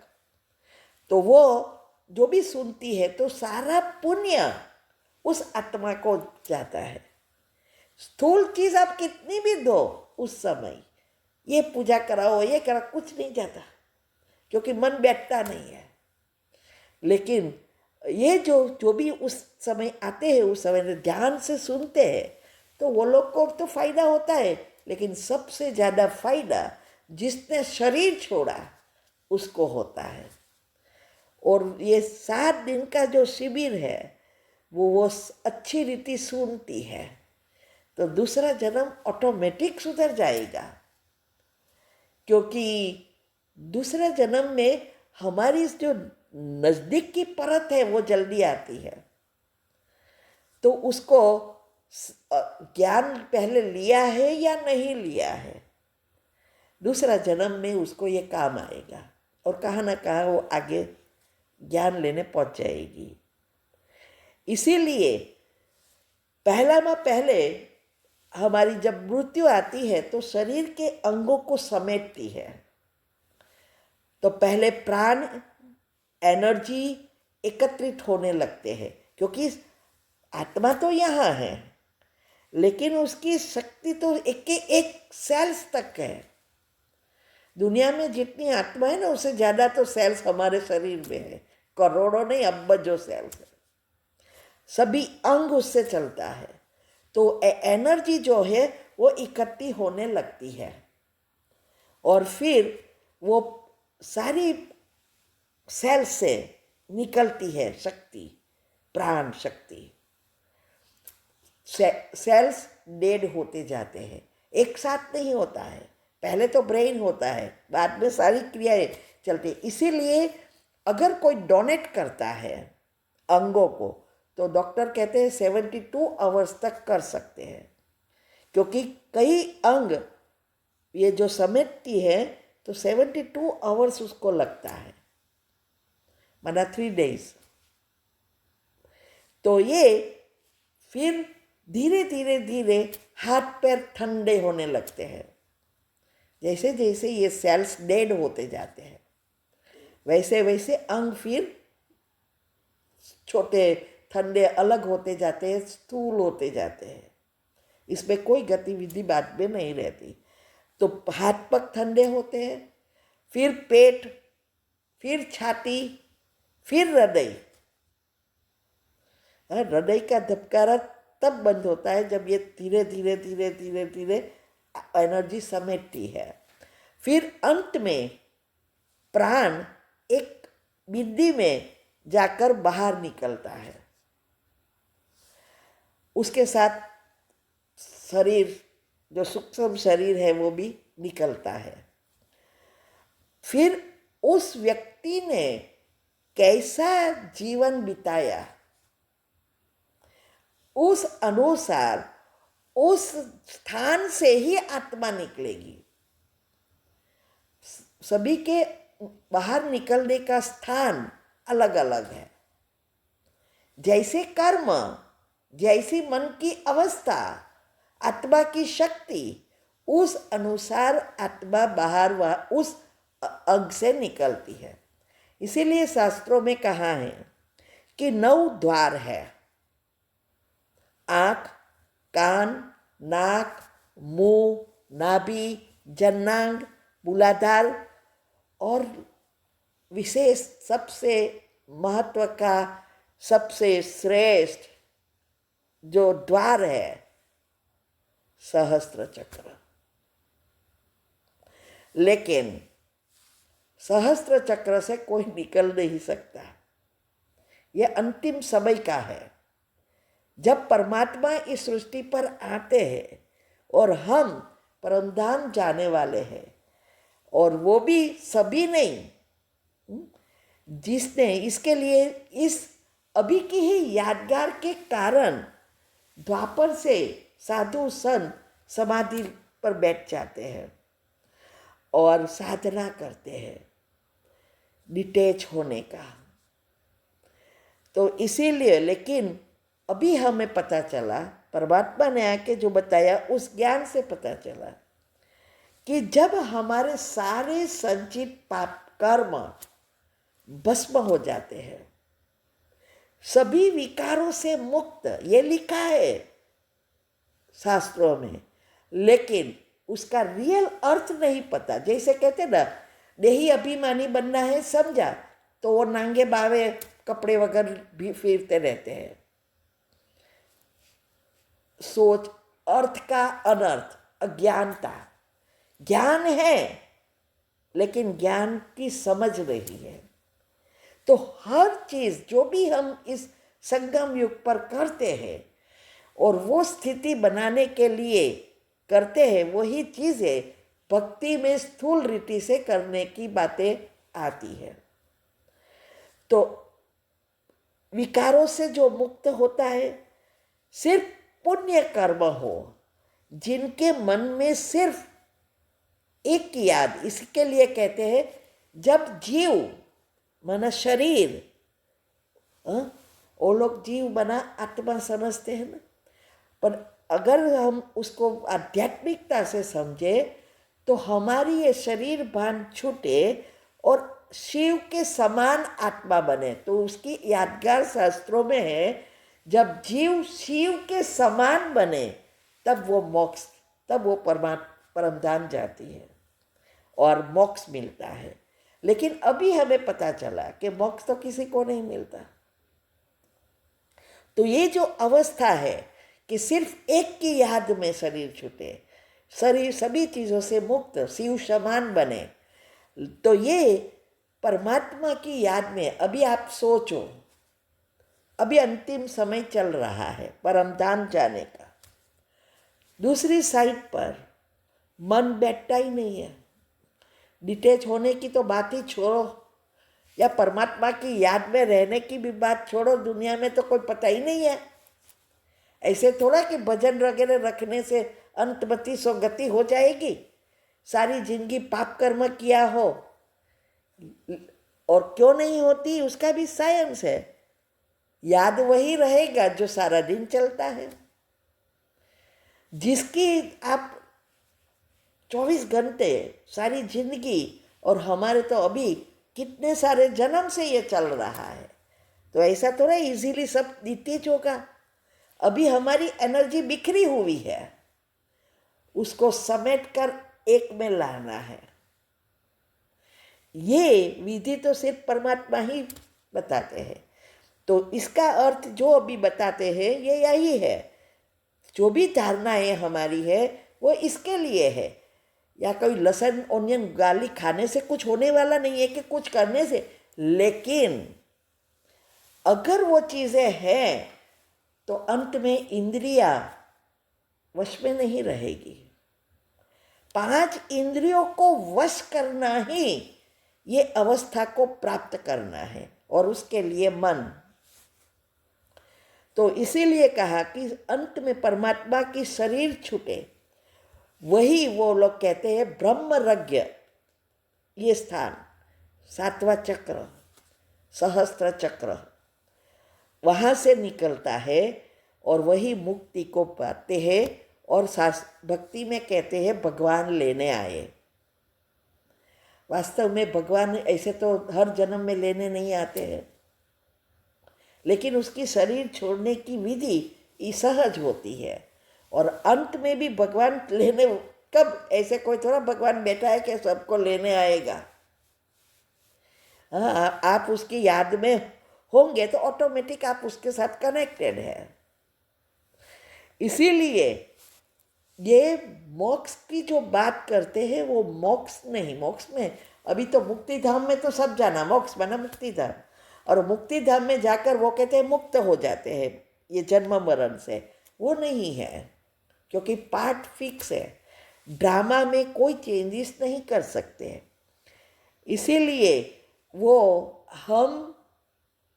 तो वो जो भी सुनती है तो सारा पुण्य उस आत्मा को जाता है। स्थूल चीज आप कितनी भी दो उस समय, ये पूजा कराओ ये करा, कुछ नहीं जाता क्योंकि मन बैठता नहीं है। लेकिन ये जो भी उस समय आते हैं, उस समय ध्यान से सुनते हैं, तो वो लोग को तो फायदा होता है, लेकिन सबसे ज़्यादा फायदा जिसने शरीर छोड़ा उसको होता है। और ये 7 दिन का जो शिविर है वो अच्छी रीति सुनती है तो दूसरा जन्म ऑटोमेटिक सुधर जाएगा, क्योंकि दूसरा जन्म में हमारी जो नज़दीक की परत है वो जल्दी आती है। तो उसको ज्ञान पहले लिया है या नहीं लिया है, दूसरा जन्म में उसको ये काम आएगा और कहाँ ना कहाँ वो आगे ज्ञान लेने पहुँच जाएगी। इसीलिए पहले हमारी जब मृत्यु आती है तो शरीर के अंगों को समेटती है। तो पहले प्राण एनर्जी एकत्रित होने लगते हैं, क्योंकि आत्मा तो यहाँ है लेकिन उसकी शक्ति तो एक सेल्स तक है। दुनिया में जितनी आत्मा है ना उससे ज़्यादा तो सेल्स हमारे शरीर में है, करोड़ों नहीं अरबों सेल्स है, सभी अंग उससे चलता है। तो एनर्जी जो है वो इकट्ठी होने लगती है और फिर वो सारी सेल से निकलती है शक्ति, प्राण शक्ति। सेल्स डेड होते जाते हैं, एक साथ नहीं होता है, पहले तो ब्रेन होता है, बाद में सारी क्रियाएं चलती है। इसीलिए अगर कोई डोनेट करता है अंगों को तो डॉक्टर कहते हैं 72 आवर्स तक कर सकते हैं, क्योंकि कई अंग ये जो समेटती है तो 72 आवर्स उसको लगता है, माना 3 days। तो ये फिर धीरे धीरे हाथ पैर ठंडे होने लगते हैं। जैसे जैसे ये सेल्स डेड होते जाते हैं वैसे वैसे अंग फिर छोटे ठंडे अलग होते जाते हैं, स्थूल होते जाते हैं, इसमें कोई गतिविधि बाद में नहीं रहती। तो हाथ पग ठंडे होते हैं, फिर पेट, फिर छाती, फिर हृदय। हृदय का धबकारा तब बंद होता है जब ये धीरे धीरे एनर्जी समेटती है। फिर अंत में प्राण एक बिंदी में जाकर बाहर निकलता है, उसके साथ शरीर जो सूक्ष्म शरीर है वो भी निकलता है। फिर उस व्यक्ति ने कैसा जीवन बिताया उस अनुसार उस स्थान से ही आत्मा निकलेगी। सभी के बाहर निकलने का स्थान अलग अलग है। जैसे कर्म, जैसी मन की अवस्था, आत्मा की शक्ति, उस अनुसार आत्मा बाहर उस अंग से निकलती है। इसीलिए शास्त्रों में कहा है कि 9 द्वार है, आँख, कान, नाक, मुंह, नाभि, जन्नांग, मूलाधार और विशेष सबसे महत्व का सबसे श्रेष्ठ जो द्वार है सहस्त्र चक्र। लेकिन सहस्त्र चक्र से कोई निकल नहीं सकता। यह अंतिम समय का है जब परमात्मा इस सृष्टि पर आते हैं और हम परमधाम जाने वाले हैं। और वो भी सभी नहीं, जिसने इसके लिए इस अभी की ही यादगार के कारण द्वापर से साधु संत समाधि पर बैठ जाते हैं और साधना करते हैं डिटैच होने का। तो इसीलिए, लेकिन अभी हमें पता चला, परमात्मा ने आके जो बताया उस ज्ञान से पता चला कि जब हमारे सारे संचित पाप कर्म भस्म हो जाते हैं, सभी विकारों से मुक्त, ये लिखा है शास्त्रों में, लेकिन उसका रियल अर्थ नहीं पता। जैसे कहते ना, देही अभिमानी बनना है, समझा तो वो नांगे बावे कपड़े वगैरह भी फिरते रहते हैं। सोच अर्थ का अनर्थ, अज्ञानता। ज्ञान है लेकिन ज्ञान की समझ नहीं है। तो हर चीज जो भी हम इस संगम युग पर करते हैं और वो स्थिति बनाने के लिए करते हैं, वही चीजें भक्ति में स्थूल रीति से करने की बातें आती है। तो विकारों से जो मुक्त होता है, सिर्फ पुण्य कर्म हो, जिनके मन में सिर्फ एक की याद, इसके लिए कहते हैं जब जीव माना शरीर, वो लोग जीव बना आत्मा समझते हैं ना, पर अगर हम उसको आध्यात्मिकता से समझे तो हमारी ये शरीर भान छूटे और शिव के समान आत्मा बने। तो उसकी यादगार शास्त्रों में है, जब जीव शिव के समान बने तब वो मोक्ष, तब वो परमधाम जाती है और मोक्ष मिलता है। लेकिन अभी हमें पता चला कि मोक्ष तो किसी को नहीं मिलता। तो ये जो अवस्था है कि सिर्फ एक की याद में शरीर छूटे, शरीर सभी चीज़ों से मुक्त, शिव समान बने, तो ये परमात्मा की याद में अभी आप सोचो, अभी अंतिम समय चल रहा है परमधाम जाने का। दूसरी साइड पर मन बैठता ही नहीं है। डिटैच होने की तो बात ही छोड़ो, या परमात्मा की याद में रहने की भी बात छोड़ो, दुनिया में तो कोई पता ही नहीं है। ऐसे थोड़ा कि भजन वगैरह रखने से अंतमति सो गति हो जाएगी। सारी जिंदगी पाप कर्म किया हो और क्यों नहीं होती, उसका भी साइंस है। याद वही रहेगा जो सारा दिन चलता है, जिसकी आप 24 घंटे सारी जिंदगी, और हमारे तो अभी कितने सारे जन्म से ये चल रहा है। तो ऐसा थोड़ा इजीली सब नित्य होगा। अभी हमारी एनर्जी बिखरी हुई है, उसको समेट कर एक में लाना है। ये विधि तो सिर्फ परमात्मा ही बताते हैं। तो इसका अर्थ जो अभी बताते हैं ये यही है। जो भी धारणाएं हमारी है वो इसके लिए है। या कोई लहसुन ओनियन गार्लिक खाने से कुछ होने वाला नहीं है कि कुछ करने से, लेकिन अगर वो चीज़ें हैं तो अंत में इंद्रियां वश में नहीं रहेगी। 5 इंद्रियों को वश करना ही ये अवस्था को प्राप्त करना है, और उसके लिए मन। तो इसीलिए कहा कि अंत में परमात्मा की शरीर छूटे, वही वो लोग कहते हैं ब्रह्मरज्ञ। ये स्थान 7वां चक्र, सहस्त्र चक्र, वहाँ से निकलता है और वही मुक्ति को पाते हैं। और भक्ति में कहते हैं भगवान लेने आए। वास्तव में भगवान ऐसे तो हर जन्म में लेने नहीं आते हैं, लेकिन उसकी शरीर छोड़ने की विधि सहज होती है। और अंत में भी भगवान लेने, कब, ऐसे कोई थोड़ा भगवान बैठा है कि सबको लेने आएगा। हाँ, आप उसकी याद में होंगे तो ऑटोमेटिक आप उसके साथ कनेक्टेड है। इसीलिए ये मोक्ष की जो बात करते हैं वो मोक्ष नहीं, मोक्ष में अभी तो मुक्ति धाम में तो सब जाना, मोक्ष बना मुक्ति धाम, और मुक्ति धाम में जाकर वो कहते हैं मुक्त हो जाते हैं ये जन्म मरण से। वो नहीं है, क्योंकि पार्ट फिक्स है। ड्रामा में कोई चेंजेस नहीं कर सकते हैं। इसीलिए वो हम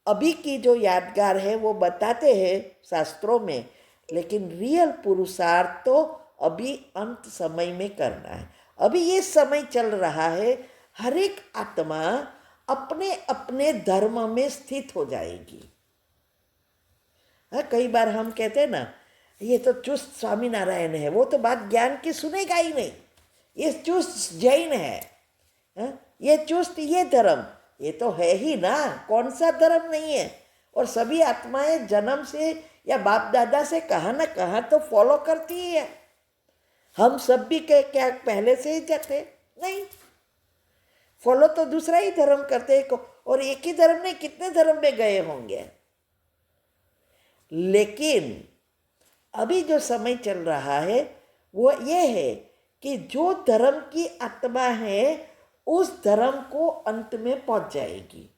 अभी की जो यादगार है वो बताते हैं शास्त्रों में, लेकिन रियल पुरुषार्थ तो अभी अंत समय में करना है। अभी ये समय चल रहा है, हर एक आत्मा अपने अपने धर्म में स्थित हो जाएगी। हाँ, कई बार हम कहते हैं ना, ये तो चुस्त स्वामीनारायण है, वो तो बात ज्ञान की सुनेगा ही नहीं, ये चुस्त जैन है, हाँ? ये चुस्त ये धर्म, ये तो है ही ना, कौन सा धर्म नहीं है। और सभी आत्माएं जन्म से या बाप दादा से कहाँ ना कहाँ तो फॉलो करती ही है। हम सब भी क्या पहले से ही जाते नहीं, फॉलो तो दूसरा ही धर्म करते हैं, और एक ही धर्म नहीं कितने धर्म में गए होंगे। लेकिन अभी जो समय चल रहा है वो ये है कि जो धर्म की आत्मा है उस धर्म को अंत में पहुंच जाएगी।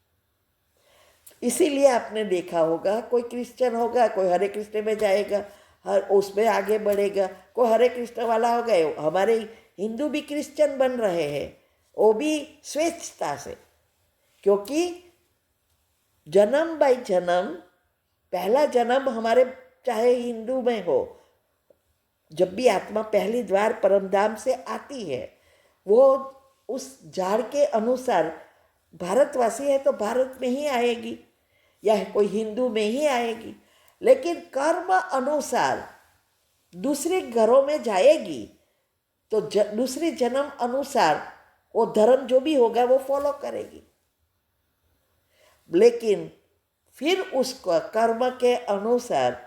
इसीलिए आपने देखा होगा, कोई क्रिश्चियन होगा, कोई हरे कृष्ण में जाएगा, हर उसमें आगे बढ़ेगा, कोई हरे कृष्ण वाला हो गए। हमारे हिंदू भी क्रिश्चियन बन रहे हैं, वो भी स्वेच्छता से, क्योंकि जन्म बाय जन्म, पहला जन्म हमारे चाहे हिंदू में हो, जब भी आत्मा पहली द्वार परमधाम से आती है, वो उस झाड़ के अनुसार भारतवासी है तो भारत में ही आएगी, या कोई हिंदू में ही आएगी, लेकिन कर्म अनुसार दूसरे घरों में जाएगी, तो दूसरे जन्म अनुसार वो धर्म जो भी होगा वो फॉलो करेगी। लेकिन फिर उसको कर्म के अनुसार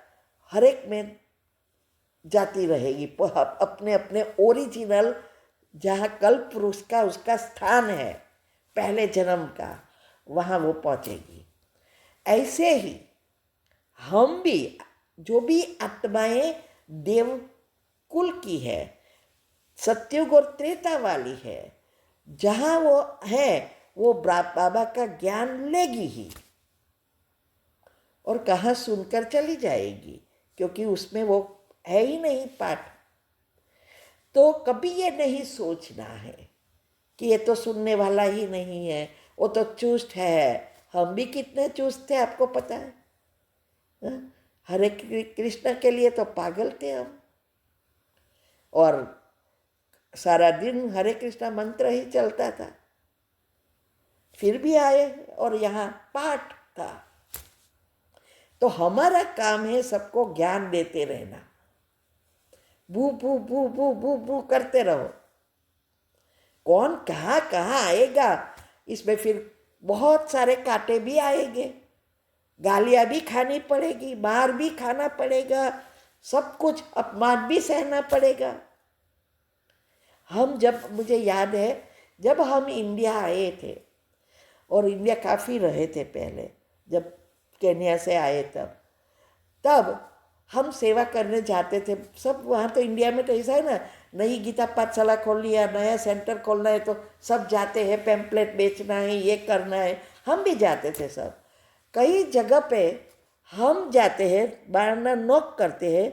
हर एक में जाती रहेगी, अपने अपने ओरिजिनल जहाँ कल्प पुरुष का उसका स्थान है पहले जन्म का, वहाँ वो पहुँचेगी। ऐसे ही हम भी, जो भी आत्माएं देव कुल की है, सत्युग और त्रेता वाली है, जहाँ वो है वो बाबा का ज्ञान लेगी ही, और कहाँ सुनकर चली जाएगी, क्योंकि उसमें वो है ही नहीं पाठ। तो कभी ये नहीं सोचना है कि ये तो सुनने वाला ही नहीं है, वो तो चुस्त है। हम भी कितने चुस्त थे आपको पता है, हाँ? हरे कृष्ण के लिए तो पागल थे हम, और सारा दिन हरे कृष्ण मंत्र ही चलता था, फिर भी आए और यहाँ पाठ था। तो हमारा काम है सबको ज्ञान देते रहना, बू बू बू बू बू बू करते रहो। कौन कहाँ कहाँ आएगा, इसमें फिर बहुत सारे कांटे भी आएंगे, गालियाँ भी खानी पड़ेगी, मार भी खाना पड़ेगा, सब कुछ अपमान भी सहना पड़ेगा। हम जब, मुझे याद है जब हम इंडिया आए थे, और इंडिया काफ़ी रहे थे पहले, जब केन्या से आए तब हम सेवा करने जाते थे सब। वहाँ तो इंडिया में तो ऐसा है ना, नई गीता पाठशाला खोल लिया, नया सेंटर खोलना है तो सब जाते हैं, पैम्पलेट बेचना है, ये करना है, हम भी जाते थे सब। कई जगह पे हम जाते हैं, बारना नॉक करते हैं,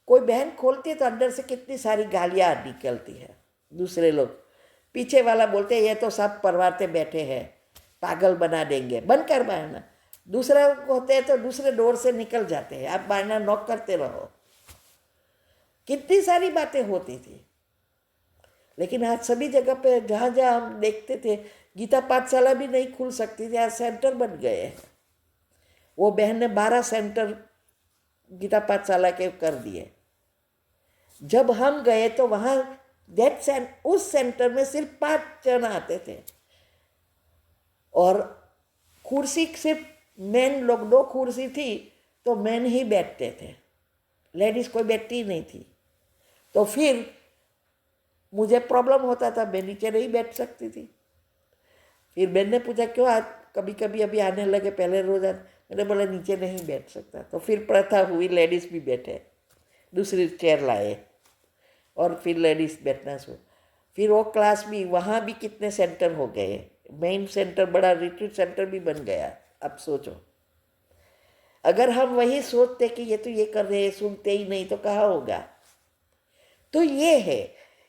कोई बहन खोलती है तो अंदर से कितनी सारी गालियाँ निकलती है। दूसरे लोग पीछे वाला बोलते हैं ये तो सब परवारते बैठे हैं, पागल बना देंगे, बंद कर बारना। दूसरा होते हैं तो दूसरे डोर से निकल जाते हैं, आप बारना नॉक करते रहो। कितनी सारी बातें होती थी। लेकिन आज सभी जगह पे जहाँ जहाँ हम देखते थे, गीता पाठशाला भी नहीं खुल सकती थी, आज सेंटर बन गए हैं। वो बहन ने 12 सेंटर गीता पाठशाला के कर दिए। जब हम गए तो वहाँ उस सेंटर में सिर्फ 5 जन आते थे, और कुर्सी सिर्फ मेन लोग, 2 कुर्सी थी तो मेन ही बैठते थे, लेडीज़ कोई बैठती ही नहीं थी। तो फिर मुझे प्रॉब्लम होता था, मैं नीचे नहीं बैठ सकती थी। फिर मैंने ने पूछा क्यों, आज कभी कभी अभी आने लगे, पहले रोज मैंने बोला नीचे नहीं बैठ सकता। तो फिर प्रथा हुई, लेडीज़ भी बैठे, दूसरी चेयर लाए और फिर लेडीज़ बैठना शुरू। फिर वो क्लास भी, वहाँ भी कितने सेंटर हो गए, मेन सेंटर बड़ा रिट्रीट सेंटर भी बन गया। अब सोचो, अगर हम वही सोचते कि ये तो ये कर रहे हैं, सुनते ही नहीं, तो कहाँ होगा। तो ये है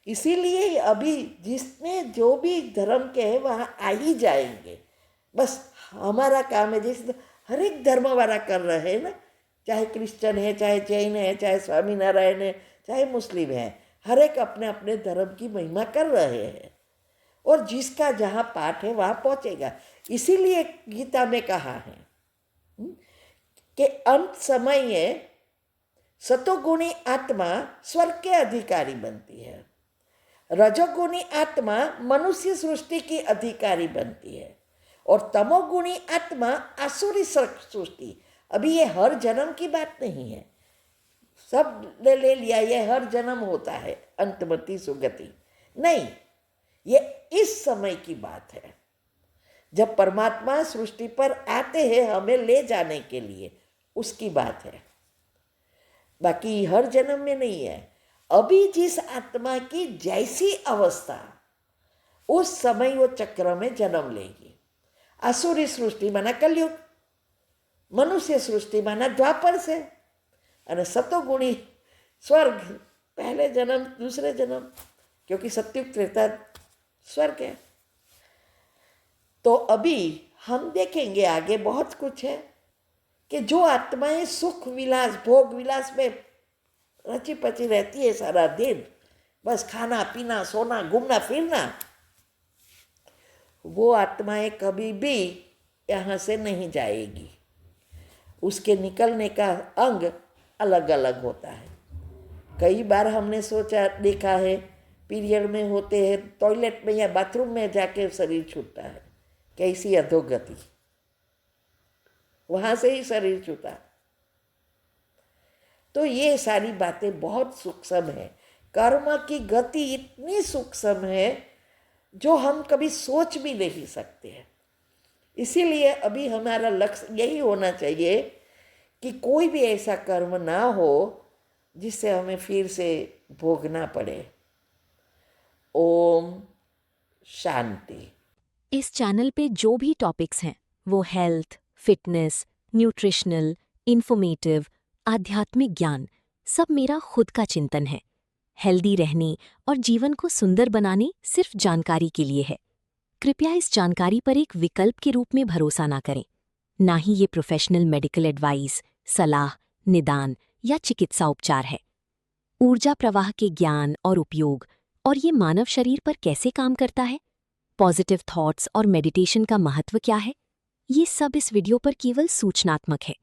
इसीलिए अभी जिसमें जो भी धर्म के हैं वहाँ आ ही जाएंगे। बस हमारा काम है, जैसे हर एक धर्म वाला कर रहे हैं ना, चाहे क्रिश्चियन है, चाहे जैन है, चाहे स्वामीनारायण है, चाहे मुस्लिम है, हर एक अपने अपने धर्म की महिमा कर रहे हैं और जिसका जहाँ पाठ है वहाँ पहुँचेगा। इसीलिए गीता में कहा है कि अंत समय में सतोगुणी आत्मा स्वर्ग के अधिकारी बनती है, रजोगुणी आत्मा मनुष्य सृष्टि की अधिकारी बनती है और तमोगुणी आत्मा आसुरी सृष्टि। अभी ये हर जन्म की बात नहीं है, सब ने ले लिया ये हर जन्म होता है अंतमति सुगति, नहीं, ये इस समय की बात है जब परमात्मा सृष्टि पर आते हैं हमें ले जाने के लिए, उसकी बात है, बाकी हर जन्म में नहीं है। अभी जिस आत्मा की जैसी अवस्था, उस समय वो चक्र में जन्म लेगी। असुरी सृष्टि माना कलयुग, मनुष्य सृष्टि माना द्वापर से, और सतोगुणी स्वर्ग पहले जन्म दूसरे जन्म, क्योंकि सत्युग त्रेता स्वर्ग है। तो अभी हम देखेंगे आगे बहुत कुछ है कि जो आत्माएं सुख विलास भोग विलास में रची पची रहती है सारा दिन, बस खाना पीना सोना घूमना फिरना, वो आत्माएं कभी भी यहाँ से नहीं जाएगी। उसके निकलने का अंग अलग अलग होता है। कई बार हमने सोचा देखा है पीरियड में होते हैं टॉयलेट में या बाथरूम में जाके शरीर छूटता है, कैसी अधोगति, वहाँ से ही शरीर छूटा। तो ये सारी बातें बहुत सूक्ष्म है, कर्म की गति इतनी सूक्ष्म है जो हम कभी सोच भी नहीं सकते हैं। इसीलिए अभी हमारा लक्ष्य यही होना चाहिए कि कोई भी ऐसा कर्म ना हो जिससे हमें फिर से भोगना पड़े। ओम शांति। इस चैनल पे जो भी टॉपिक्स हैं वो हेल्थ, फिटनेस, न्यूट्रिशनल, इंफॉर्मेटिव, आध्यात्मिक ज्ञान सब मेरा खुद का चिंतन है। हेल्दी रहने और जीवन को सुंदर बनाने सिर्फ जानकारी के लिए है। कृपया इस जानकारी पर एक विकल्प के रूप में भरोसा ना करें। ना ही ये प्रोफेशनल मेडिकल एडवाइस, सलाह, निदान या चिकित्सा उपचार है। ऊर्जा प्रवाह के ज्ञान और उपयोग और ये मानव शरीर पर कैसे काम करता है, पॉजिटिव थॉट्स और मेडिटेशन का महत्व क्या है, ये सब इस वीडियो पर केवल सूचनात्मक है।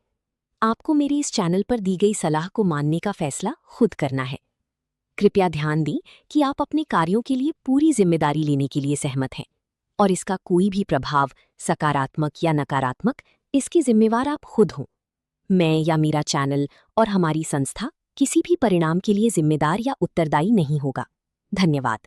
आपको मेरी इस चैनल पर दी गई सलाह को मानने का फैसला खुद करना है। कृपया ध्यान दें कि आप अपने कार्यों के लिए पूरी जिम्मेदारी लेने के लिए सहमत हैं और इसका कोई भी प्रभाव, सकारात्मक या नकारात्मक, इसकी जिम्मेवार आप खुद हों। मैं या मेरा चैनल और हमारी संस्था किसी भी परिणाम के लिए जिम्मेदार या उत्तरदायी नहीं होगा। धन्यवाद।